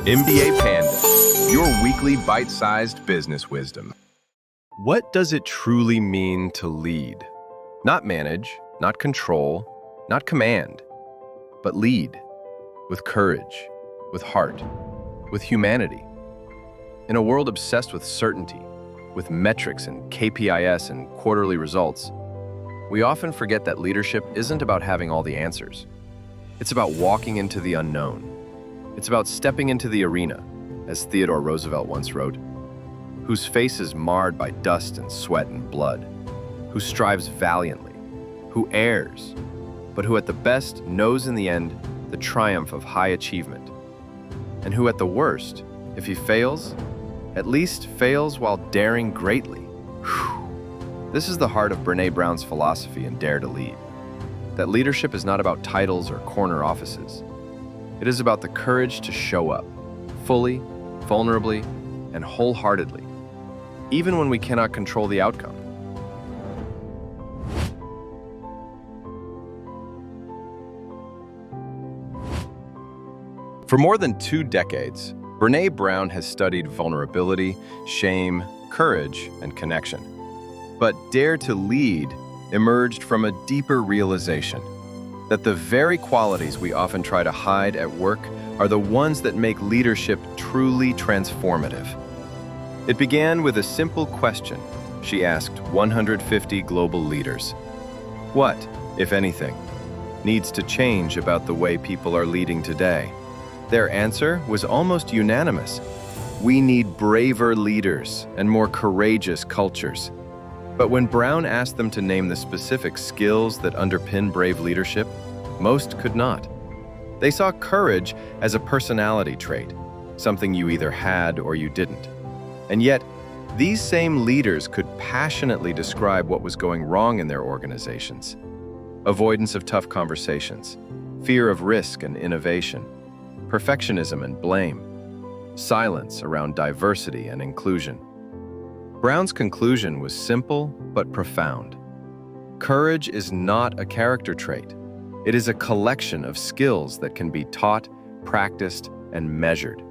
MBA Panda, your weekly bite-sized business wisdom. What does it truly mean to lead? Not manage, not control, not command, but lead with courage, with heart, with humanity. In a world obsessed with certainty, with metrics and KPIs and quarterly results, we often forget that leadership isn't about having all the answers. It's about walking into the unknown. It's about stepping into the arena, as Theodore Roosevelt once wrote, whose face is marred by dust and sweat and blood, who strives valiantly, who errs, but who at the best knows in the end the triumph of high achievement, and who at the worst, if he fails, at least fails while daring greatly. Whew. This is the heart of Brené Brown's philosophy in Dare to Lead, that leadership is not about titles or corner offices. It is about the courage to show up, fully, vulnerably, and wholeheartedly, even when we cannot control the outcome. For more than 2 decades, Brené Brown has studied vulnerability, shame, courage, and connection. But Dare to Lead emerged from a deeper realization that the very qualities we often try to hide at work are the ones that make leadership truly transformative. It began with a simple question she asked 150 global leaders. What, if anything, needs to change about the way people are leading today? Their answer was almost unanimous. We need braver leaders and more courageous cultures. But when Brown asked them to name the specific skills that underpin brave leadership, most could not. They saw courage as a personality trait, something you either had or you didn't. And yet, these same leaders could passionately describe what was going wrong in their organizations. Avoidance of tough conversations, fear of risk and innovation, perfectionism and blame, silence around diversity and inclusion. Brown's conclusion was simple but profound. Courage is not a character trait. It is a collection of skills that can be taught, practiced, and measured.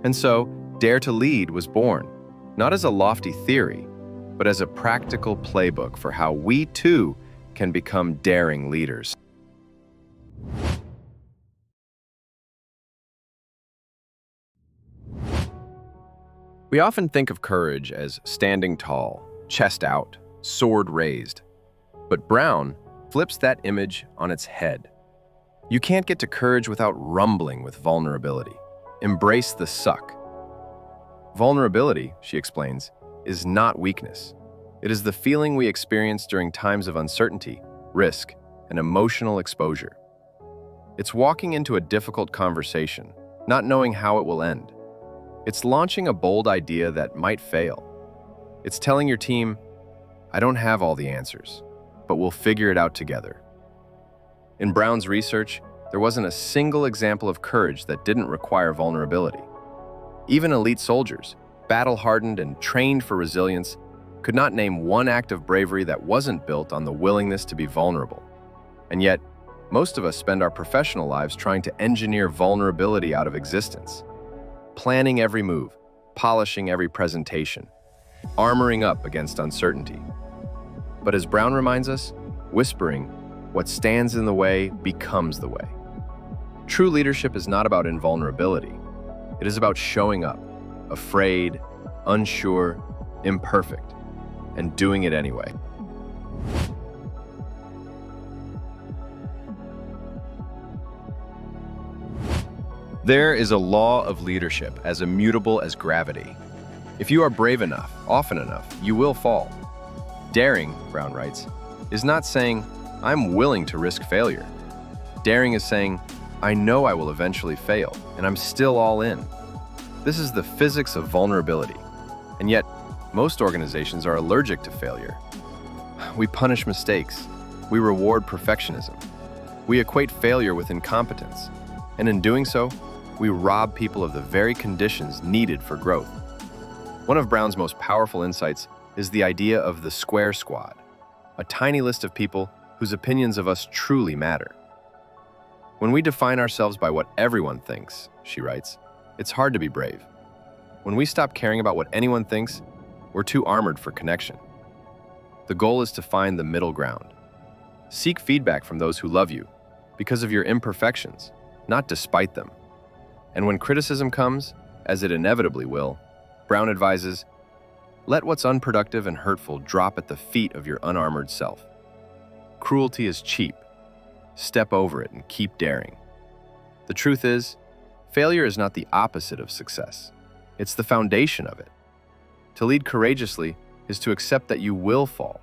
And so, Dare to Lead was born, not as a lofty theory, but as a practical playbook for how we too can become daring leaders. We often think of courage as standing tall, chest out, sword raised. But Brown flips that image on its head. You can't get to courage without rumbling with vulnerability. Embrace the suck. Vulnerability, she explains, is not weakness. It is the feeling we experience during times of uncertainty, risk, and emotional exposure. It's walking into a difficult conversation, not knowing how it will end. It's launching a bold idea that might fail. It's telling your team, I don't have all the answers, but we'll figure it out together. In Brown's research, there wasn't a single example of courage that didn't require vulnerability. Even elite soldiers, battle-hardened and trained for resilience, could not name one act of bravery that wasn't built on the willingness to be vulnerable. And yet, most of us spend our professional lives trying to engineer vulnerability out of existence. Planning every move, polishing every presentation, armoring up against uncertainty. But as Brown reminds us, whispering, what stands in the way becomes the way. True leadership is not about invulnerability. It is about showing up, afraid, unsure, imperfect, and doing it anyway. There is a law of leadership as immutable as gravity. If you are brave enough, often enough, you will fall. Daring, Brown writes, is not saying, I'm willing to risk failure. Daring is saying, I know I will eventually fail, and I'm still all in. This is the physics of vulnerability. And yet, most organizations are allergic to failure. We punish mistakes. We reward perfectionism. We equate failure with incompetence. And in doing so, we rob people of the very conditions needed for growth. One of Brown's most powerful insights is the idea of the square squad, a tiny list of people whose opinions of us truly matter. When we define ourselves by what everyone thinks, she writes, It's hard to be brave. When we stop caring about what anyone thinks, we're too armored for connection. The goal is to find the middle ground. Seek feedback from those who love you because of your imperfections, not despite them. And when criticism comes, as it inevitably will, Brown advises, let what's unproductive and hurtful drop at the feet of your unarmored self. Cruelty is cheap. Step over it and keep daring. The truth is, failure is not the opposite of success. It's the foundation of it. To lead courageously is to accept that you will fall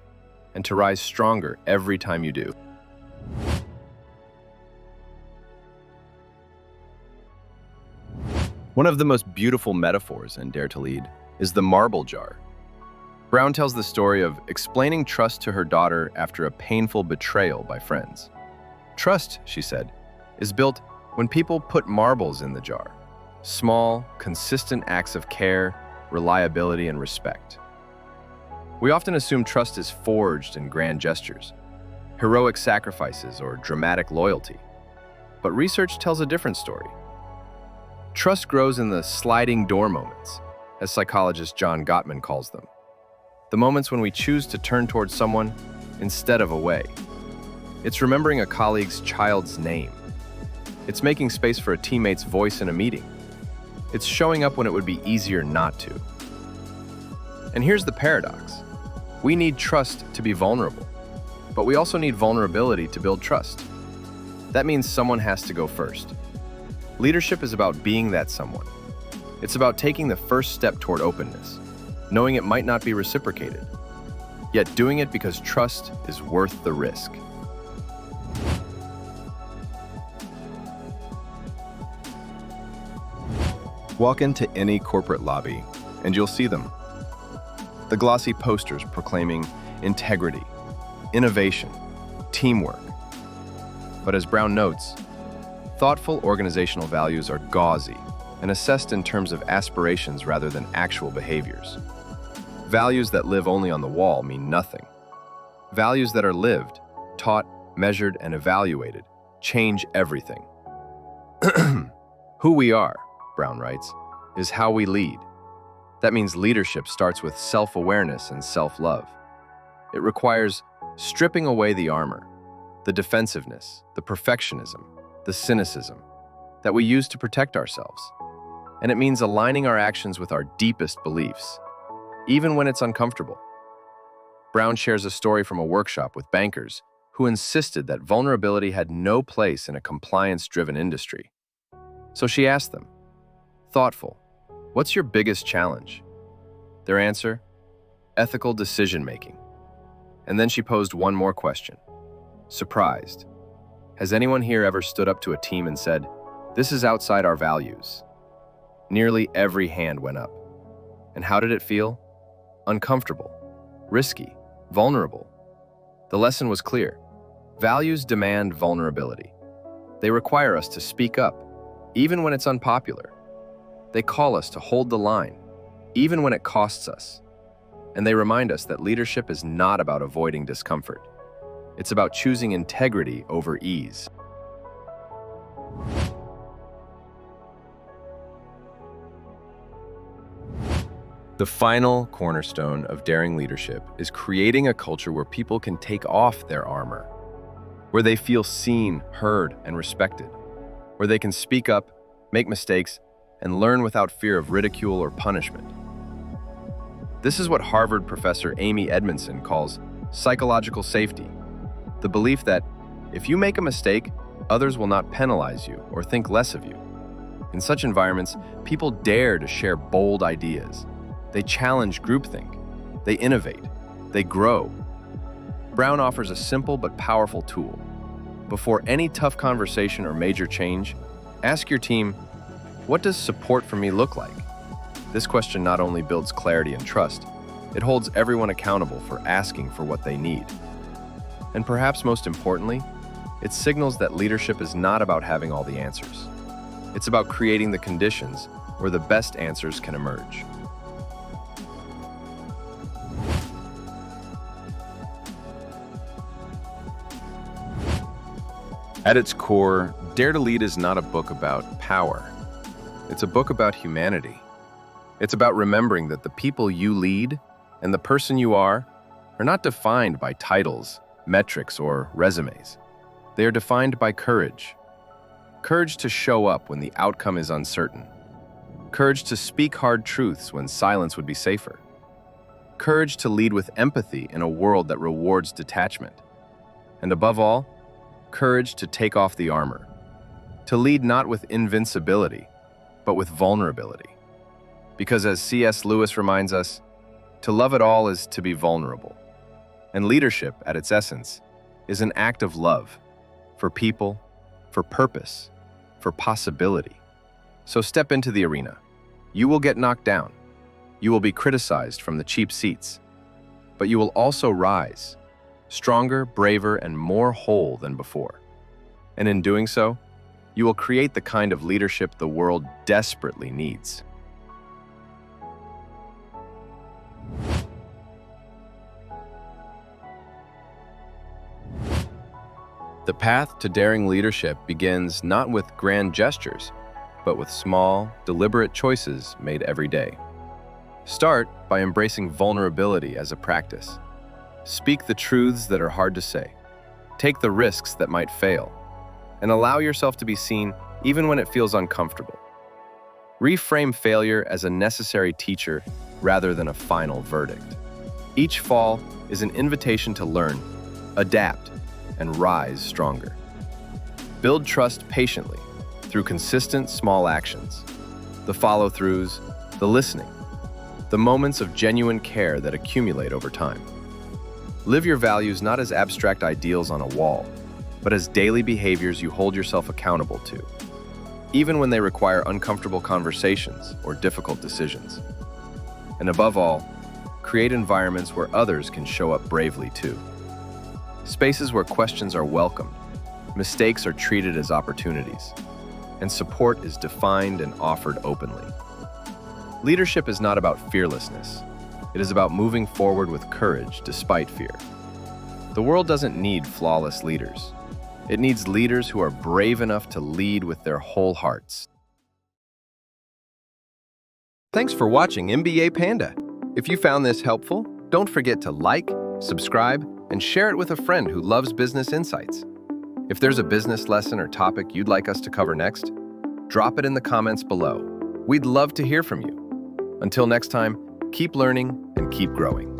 and to rise stronger every time you do. One of the most beautiful metaphors in Dare to Lead is the marble jar. Brown tells the story of explaining trust to her daughter after a painful betrayal by friends. Trust, she said, is built when people put marbles in the jar. Small, consistent acts of care, reliability, and respect. We often assume trust is forged in grand gestures, heroic sacrifices, or dramatic loyalty. But research tells a different story. Trust grows in the sliding door moments, as psychologist John Gottman calls them. The moments when we choose to turn towards someone instead of away. It's remembering a colleague's child's name. It's making space for a teammate's voice in a meeting. It's showing up when it would be easier not to. And here's the paradox. We need trust to be vulnerable, but we also need vulnerability to build trust. That means someone has to go first. Leadership is about being that someone. It's about taking the first step toward openness, knowing it might not be reciprocated, yet doing it because trust is worth the risk. Walk into any corporate lobby, and you'll see them. The glossy posters proclaiming integrity, innovation, teamwork. But as Brown notes, thoughtful organizational values are gauzy and assessed in terms of aspirations rather than actual behaviors. Values that live only on the wall mean nothing. Values that are lived, taught, measured, and evaluated change everything. Who we are, Brown writes, is how we lead. That means leadership starts with self-awareness and self-love. It requires stripping away the armor, the defensiveness, the perfectionism, the cynicism that we use to protect ourselves. And it means aligning our actions with our deepest beliefs, even when it's uncomfortable. Brown shares a story from a workshop with bankers who insisted that vulnerability had no place in a compliance-driven industry. So she asked them, thoughtful, what's your biggest challenge? Their answer, ethical decision-making. And then she posed one more question, surprised. Has anyone here ever stood up to a team and said, this is outside our values? Nearly every hand went up. And how did it feel? Uncomfortable, risky, vulnerable. The lesson was clear. Values demand vulnerability. They require us to speak up, even when it's unpopular. They call us to hold the line, even when it costs us. And they remind us that leadership is not about avoiding discomfort. It's about choosing integrity over ease. The final cornerstone of daring leadership is creating a culture where people can take off their armor, where they feel seen, heard, and respected, where they can speak up, make mistakes, and learn without fear of ridicule or punishment. This is what Harvard professor Amy Edmondson calls psychological safety, the belief that if you make a mistake, others will not penalize you or think less of you. In such environments, people dare to share bold ideas. They challenge groupthink. They innovate. They grow. Brown offers a simple but powerful tool. Before any tough conversation or major change, ask your team, what does support for me look like? This question not only builds clarity and trust, it holds everyone accountable for asking for what they need. And perhaps most importantly, it signals that leadership is not about having all the answers. It's about creating the conditions where the best answers can emerge. At its core, Dare to Lead is not a book about power. It's a book about humanity. It's about remembering that the people you lead and the person you are not defined by titles, metrics, or resumes. They are defined by courage. Courage to show up when the outcome is uncertain. Courage to speak hard truths when silence would be safer. Courage to lead with empathy in a world that rewards detachment. And above all, courage to take off the armor. To lead not with invincibility, but with vulnerability. Because as C.S. Lewis reminds us, to love at all is to be vulnerable. And leadership, at its essence, is an act of love for people, for purpose, for possibility. So step into the arena. You will get knocked down. You will be criticized from the cheap seats. But you will also rise, stronger, braver, and more whole than before. And in doing so, you will create the kind of leadership the world desperately needs. The path to daring leadership begins not with grand gestures, but with small, deliberate choices made every day. Start by embracing vulnerability as a practice. Speak the truths that are hard to say. Take the risks that might fail. And allow yourself to be seen even when it feels uncomfortable. Reframe failure as a necessary teacher rather than a final verdict. Each fall is an invitation to learn, adapt, and rise stronger. Build trust patiently through consistent small actions. The follow-throughs, the listening, the moments of genuine care that accumulate over time. Live your values not as abstract ideals on a wall, but as daily behaviors you hold yourself accountable to, even when they require uncomfortable conversations or difficult decisions. And above all, create environments where others can show up bravely too. Spaces where questions are welcomed, mistakes are treated as opportunities, and support is defined and offered openly. Leadership is not about fearlessness. It is about moving forward with courage despite fear. The world doesn't need flawless leaders. It needs leaders who are brave enough to lead with their whole hearts. Thanks for watching MBA Panda. If you found this helpful, don't forget to like, subscribe, and share it with a friend who loves business insights. If there's a business lesson or topic you'd like us to cover next, drop it in the comments below. We'd love to hear from you. Until next time, keep learning and keep growing.